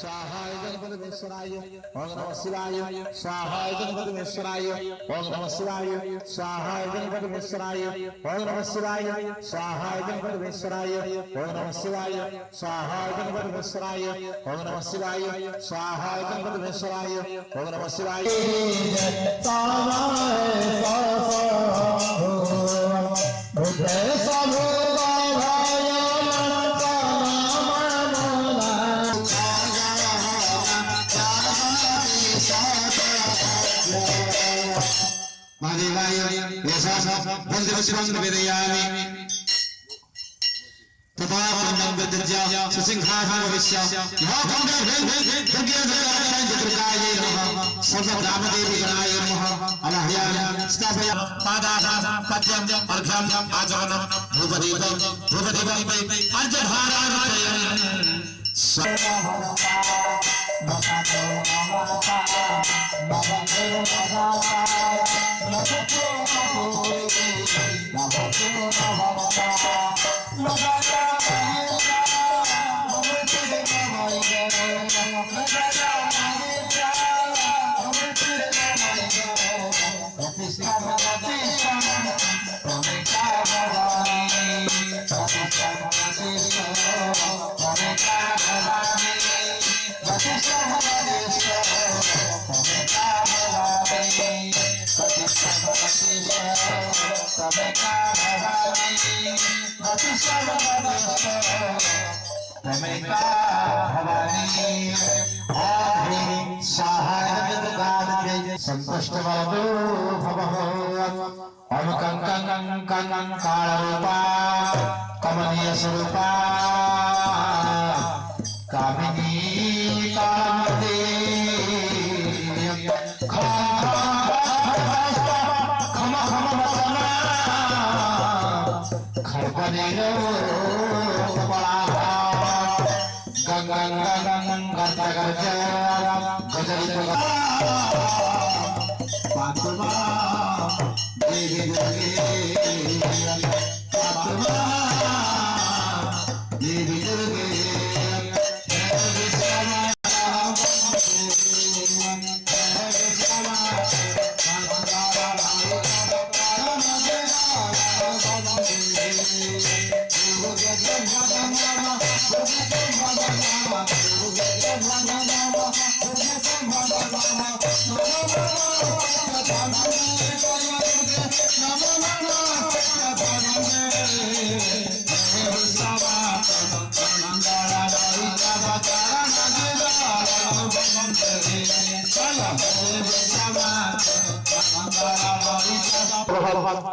स्वाहाय गणपतिमेश्वराय ओम नमः शिवाय स्वाहाय गणपतिमेश्वराय ओम नमः शिवाय स्वाहाय गणपतिमेश्वराय ओम नमः शिवाय स्वाहाय गणपतिमेश्वराय ओम नमः शिवाय स्वाहाय गणपतिमेश्वराय ओम नमः शिवाय स्वाहाय गणपतिमेश्वराय ओम नमः शिवाय तथा सुसिंहासनविश्य चतुर्गायै नमः सर्वग्रामदेवी गणाय नमः अनहयाय स्थापय पादाः पद्यं अर्घ्यं आचमनं धूपदीपं संतुष्टवतो भवः ओम कंकं कालरूपा कमनीय स्वरूपा कामिनी कामदे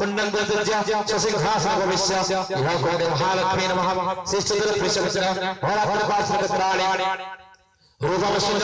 कुंडं गजज्य सिंहासनविश्य इह गोदे महालक्ष्मी नमः श्रेष्ठदल कृष्ण होरा फलपात्र कत्राणि रूपम